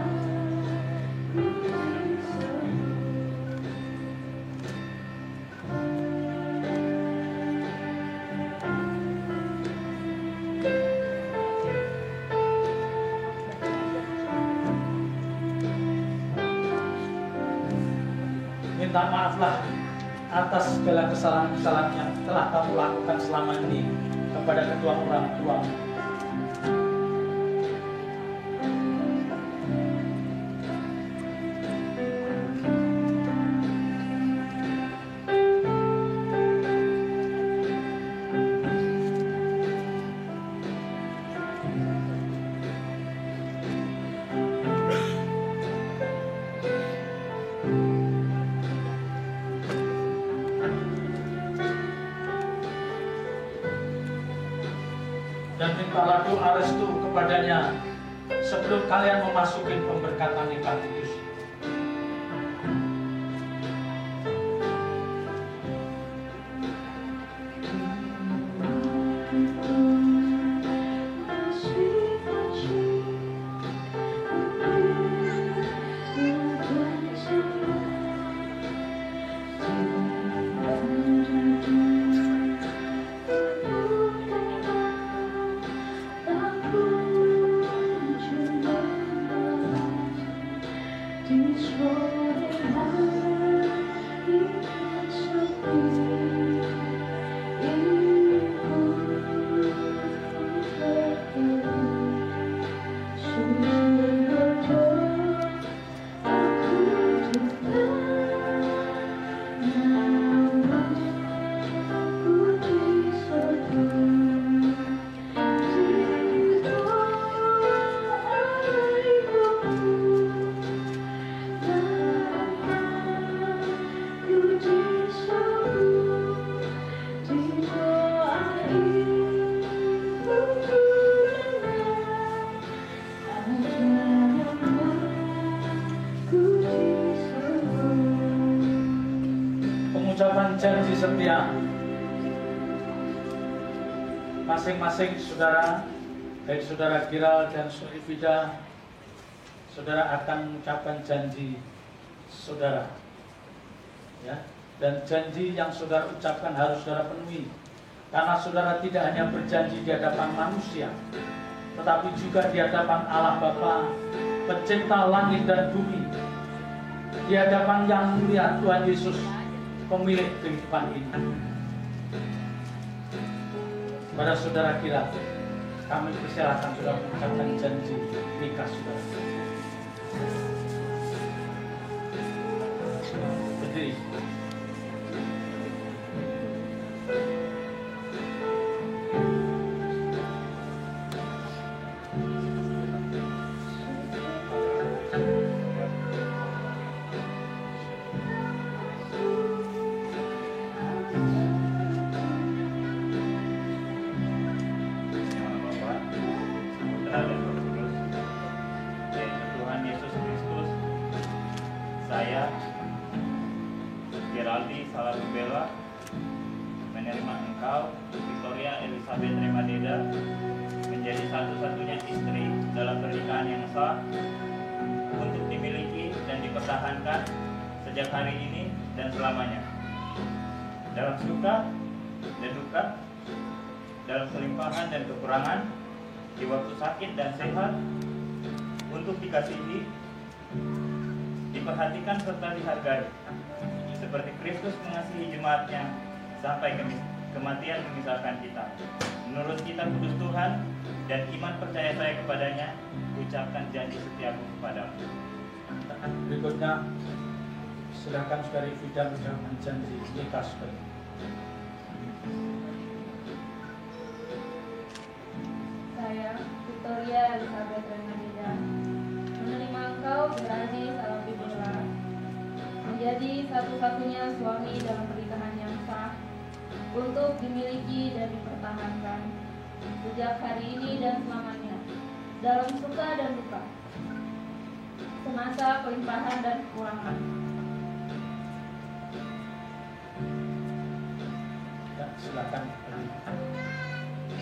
Minta maaflah atas segala kesalahan-kesalahan yang telah kamu lakukan selama ini kepada kedua orang tua. Dan mintalah doa restu kepadanya sebelum kalian memasuki pemberkatan nikah kudus. Pengucapan janji setia masing-masing saudara, baik Saudara Gerald dan Saudari Vida, saudara akan mengucapkan janji saudara, ya. Dan janji yang saudara ucapkan harus saudara penuhi, karena saudara tidak hanya berjanji di hadapan manusia, tetapi juga di hadapan Allah Bapa, pencipta langit dan bumi, di hadapan yang mulia Tuhan Yesus, pemilik kehidupan ini. Pada saudara Gerald, kami persilakan saudara mengucapkan janji nikah saudara. Berdiri. saya, Geraldi Salabubela, menerima engkau, Victoria Elizabeth Remadeda, menjadi satu-satunya istri dalam pernikahan yang sah, untuk dimiliki dan dipertahankan sejak hari ini dan selamanya, dalam suka dan duka, dalam kelimpahan dan kekurangan, di waktu sakit dan sehat, untuk dikasihi, diperhatikan serta dihargai, seperti Kristus mengasihi jemaatnya sampai kematian memisahkan kita. Menurut kitab kudus Tuhan dan iman percaya saya kepadanya, ucapkan janji setiaku kepadamu. Berikutnya, silakan saudari Vida mengucapkan janji nikah saudari. Saya, Victoria Elizabeth Remadeda, menerima engkau, Geraldi Salabubela, menjadi satu-satunya suami dalam pernikahan yang sah, untuk dimiliki dan dipertahankan sejak hari ini dan selamanya, dalam suka dan duka, semasa kelimpahan dan kekurangan. Ya, silakan.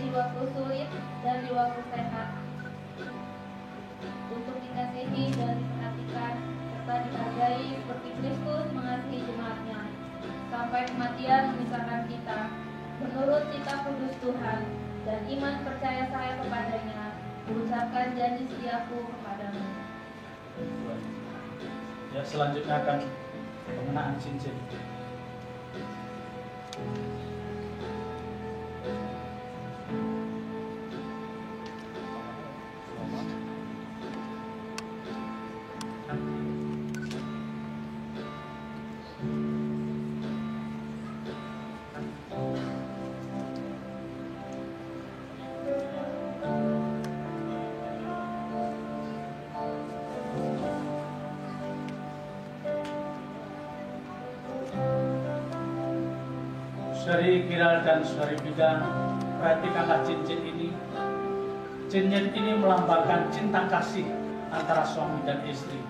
Di waktu sulit dan di waktu sehat, untuk dikasihi dan diperhatikan serta dihargai seperti Kristus mengasihi jemaatnya sampai kematian memisahkan kita. Menurut kitab kudus Tuhan dan iman percaya saya kepadanya, mengucapkan janji setiaku kepadamu. Ya, selanjutnya akan pengenaan cincin. Saudari Giral dan saudari Vida, perhatikanlah cincin ini. Cincin ini melambangkan cinta kasih antara suami dan istri.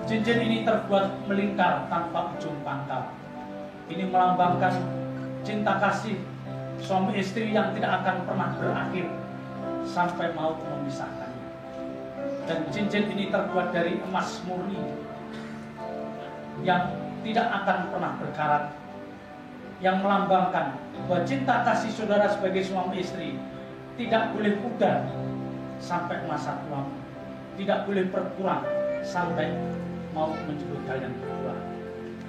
Cincin ini terbuat melingkar tanpa ujung pangkal. Ini melambangkan cinta kasih suami istri yang tidak akan pernah berakhir sampai maut memisahkannya. Dan cincin ini terbuat dari emas murni yang tidak akan pernah berkarat, yang melambangkan bahwa cinta kasih saudara sebagai suami istri tidak boleh pudar sampai masa tua, tidak boleh berkurang sampai mau menjemput kalian berdua.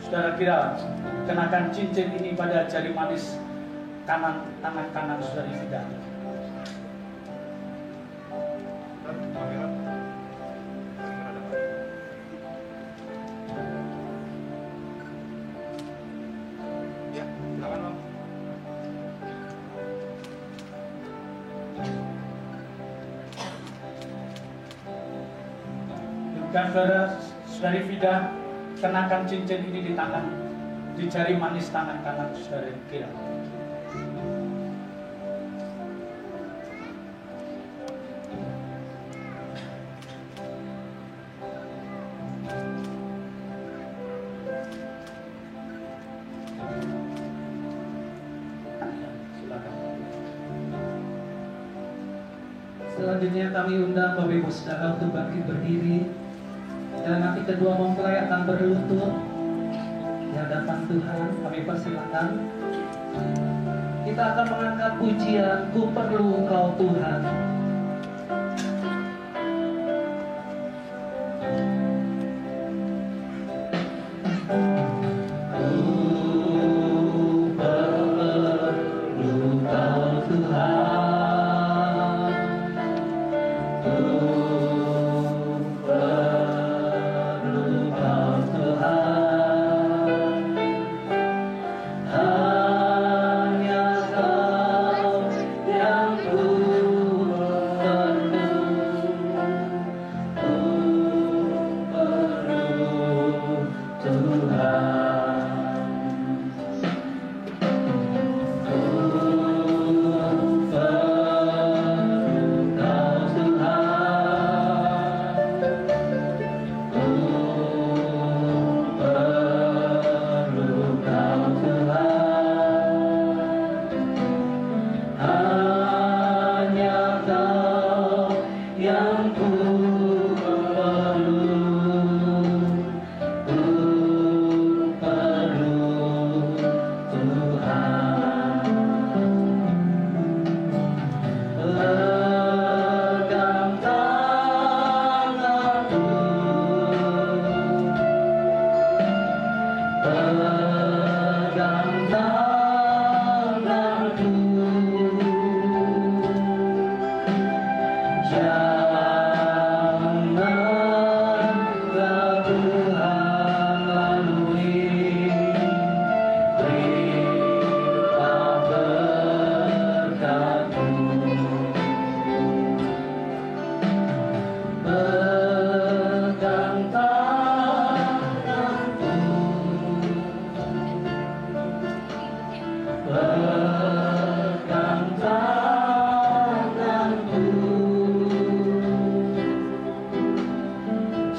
Saudara kira kenakan cincin ini pada jari manis tangan kanan saudari Vida. Dan saudari Vida kenakan cincin ini di tangan, di jari manis tangan kanan saudari Kira. Selanjutnya kami undang Bapak Ibu Saudara untuk bangkit berdiri. Dan nanti kedua mempelai akan berlutut di hadapan Tuhan. Kami persilakan. Kita akan mengangkat pujian Ku Perlu Engkau Tuhan. Hanya Kau yang ku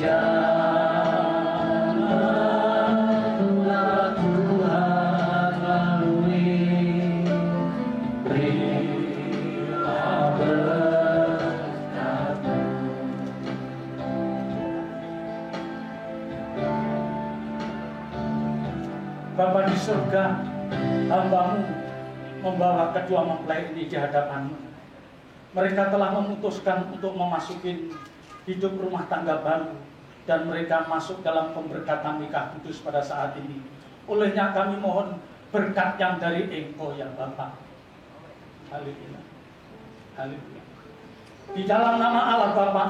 Jalanlah Tuhan lalui, berilah berkat. Bapa di surga, hamba-Mu membawa kedua mempelai ini di hadapan-Mu. Mereka telah memutuskan untuk memasuki hidup rumah tangga baru, dan mereka masuk dalam pemberkatan nikah kudus pada saat ini. Olehnya kami mohon berkat yang dari Engkau ya Bapa. Haleluya. Haleluya. Di dalam nama Allah Bapa,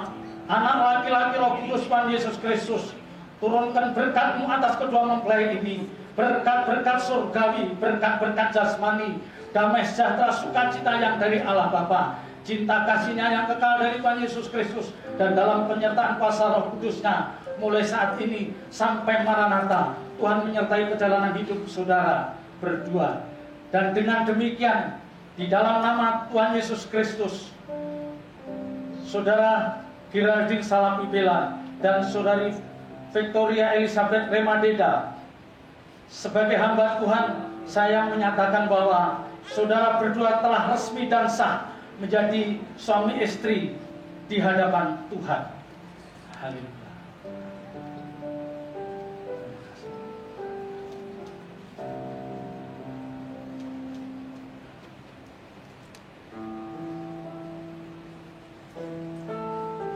Anak laki-laki Roh Kudus Tuhan Yesus Kristus, turunkan berkat-Mu atas kedua mempelai ini. Berkat-berkat surgawi, berkat-berkat jasmani, damai sejahtera sukacita yang dari Allah Bapa, cinta kasih-Nya yang kekal dari Tuhan Yesus Kristus, dan dalam penyertaan kuasa Roh Kudus-Nya mulai saat ini sampai Maranatha, Tuhan menyertai perjalanan hidup saudara berdua. Dan dengan demikian, di dalam nama Tuhan Yesus Kristus, saudara Geraldine Salapibela dan saudari Victoria Elizabeth Remadeda, sebagai hamba Tuhan, saya menyatakan bahwa saudara berdua telah resmi dan sah menjadi suami istri di hadapan Tuhan. Haleluya.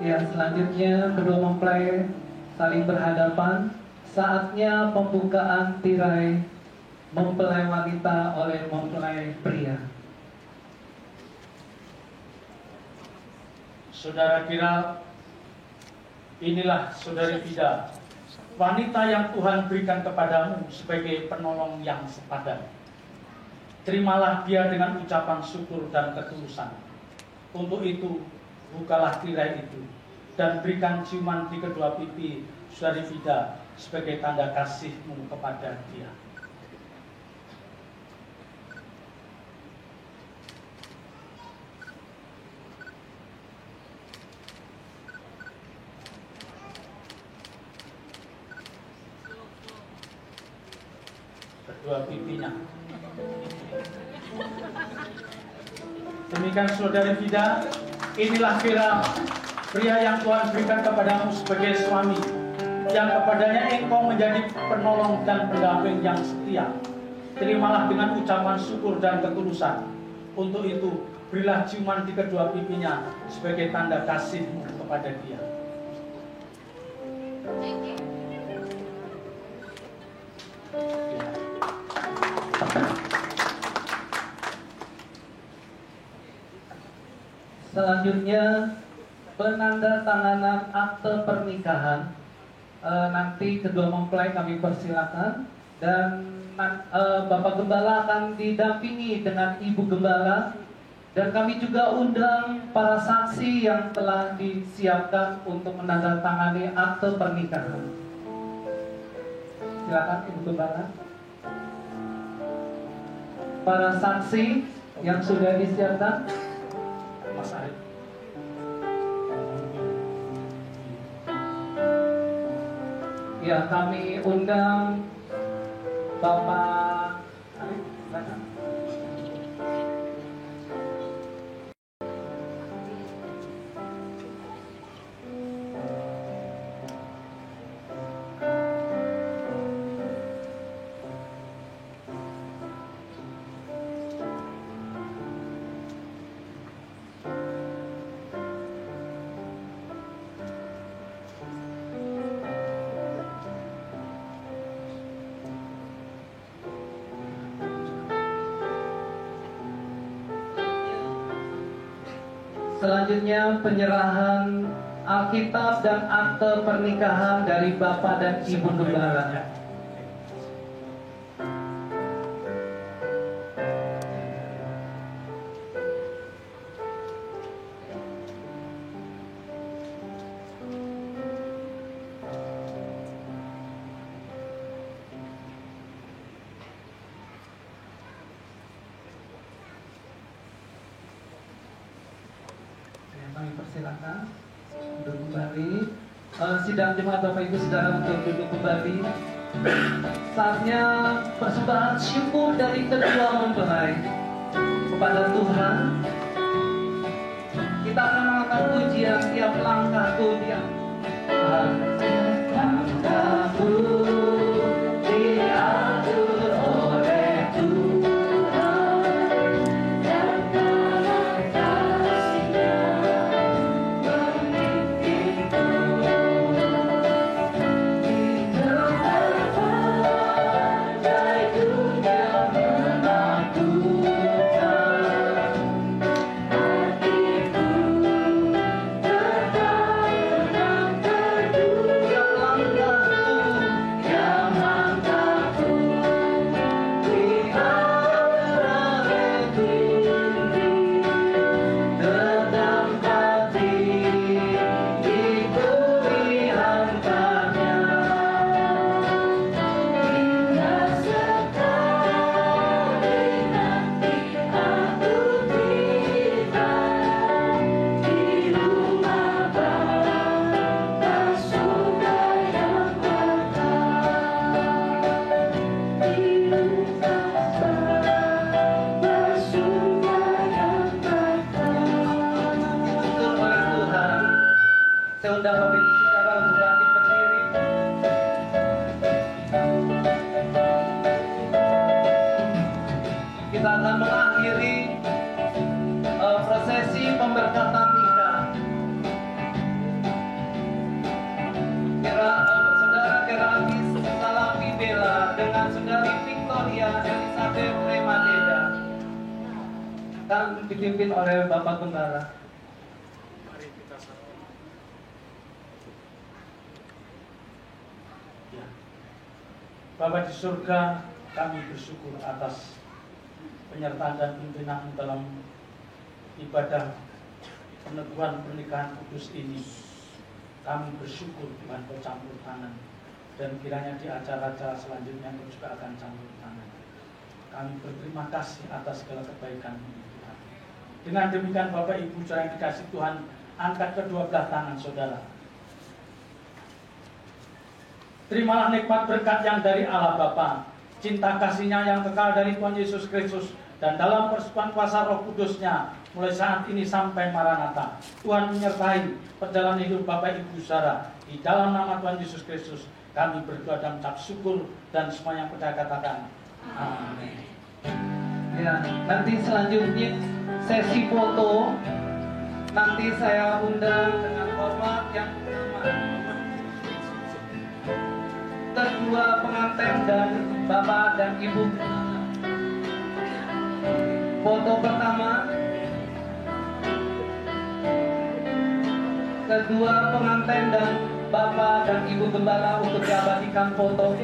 Ya, selanjutnya kedua mempelai saling berhadapan. Saatnya pembukaan tirai mempelai wanita oleh mempelai pria. Saudara kira inilah saudari Vida, wanita yang Tuhan berikan kepadamu sebagai penolong yang sepadan. Terimalah dia dengan ucapan syukur dan ketulusan. Untuk itu, bukalah tirai itu dan berikan ciuman di kedua pipi saudari Vida sebagai tanda kasih-Mu kepada dia. Kedua pipinya. Demikian saudari Vida, inilah pria yang Tuhan berikan kepadamu sebagai suami, yang kepadanya engkau menjadi penolong dan pendamping yang setia. Terimalah dengan ucapan syukur dan ketulusan. Untuk itu, berilah ciuman di kedua pipinya sebagai tanda kasih-Mu kepada dia. Selanjutnya penandatanganan akte pernikahan. Nanti kedua mempelai kami persilakan, dan Bapak Gembala akan didampingi dengan Ibu Gembala, dan kami juga undang para saksi yang telah disiapkan untuk menandatangani akte pernikahan. Silakan Ibu Gembala. Para saksi yang sudah disiapkan. Mas Arif. Ya, kami undang Bapak Arif, silakan. Selanjutnya penyerahan Alkitab dan akte pernikahan dari Bapak dan Ibu Gembala. Kami persilakan untuk kembali. sidang jemaat Bapak Ibu Saudara untuk duduk kembali. Saatnya persembahan syukur dari kedua mempelai kepada Tuhan. Kita akan mengangkat pujian tiap langkah pujian. Langkahku diatur oleh Tuhan, dan dalam kasih-Nya memimpinku. Di tempat badai dunia menakutkan, hatiku tetap tenang teduh. Tiap langkahku diatur oleh Tuhan, tetap hati ikuti hamba-Nya. Hingga sekali nanti aku tiba di rumah Bapa surga yang kekal, di rumah Bapa surga yang kekal. Betul oleh Tuhan. Saya undang Bapak Ibu Saudara untuk bangkit berdiri. Kita akan mengakhiri prosesi pemberkatan nikah. Saudara Keratis Salapi Bella dengan Saudari Victoria Elizabeth Remadeda akan dipimpin oleh Bapak Gembala. Ya. Bapa di surga, kami bersyukur atas penyertaan dan pimpinan dalam ibadah peneguhan pernikahan kudus ini. Kami bersyukur Tuhan kau campur tangan, dan kiranya di acara-acara selanjutnya kau juga akan campur tangan. Kami berterima kasih atas segala kebaikan ini Tuhan. Dengan demikian Bapak Ibu saudara yang dikasih Tuhan, angkat kedua belah tangan saudara. Terimalah nikmat berkat yang dari Allah Bapa, cinta kasih-Nya yang kekal dari Tuhan Yesus Kristus, dan dalam persekutuan kuasa Roh Kudus-Nya mulai saat ini sampai Maranatha. Tuhan menyertai perjalanan hidup Bapak Ibu saudara. Di dalam nama Tuhan Yesus Kristus kami berdoa dan mengucap syukur, dan semua yang percaya katakan amin. Ya, nanti selanjutnya sesi foto. Nanti saya undang dengan hormat yang pertama kedua pengantin dan Bapak dan Ibu. Foto pertama kedua pengantin dan Bapak dan Ibu Gembala untuk diabadikan foto.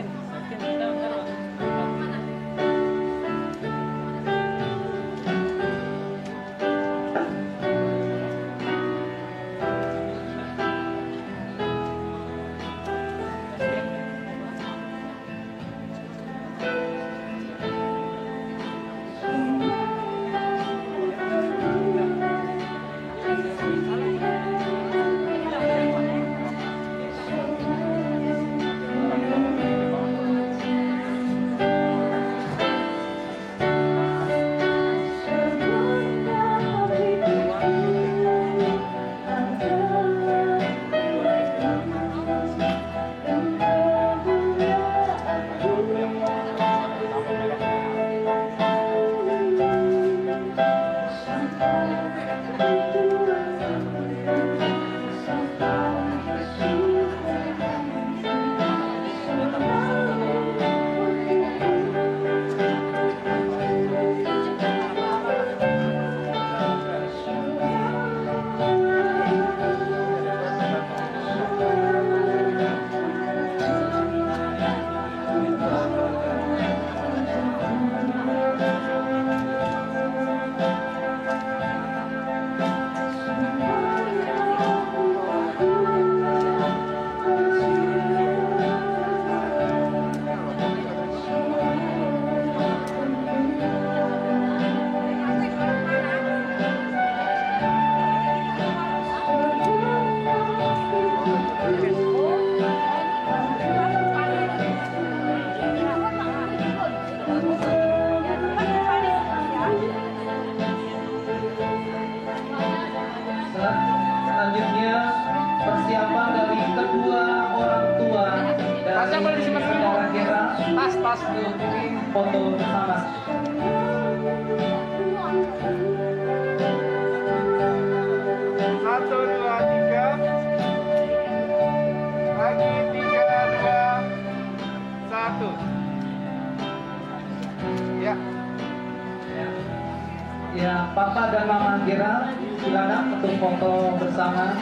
boleh disimpan dulu. Saudara Gera, Tas. ini foto bersama. Satu, dua, tiga. Lagi 3, 2, 1. Ya. Ya, Papa dan Mama Gera, silakan untuk foto bersama.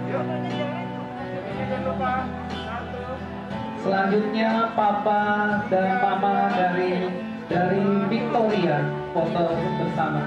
Yuk. Jangan lupa. 1. Selanjutnya Papa dan Mama dari Victoria, foto bersama.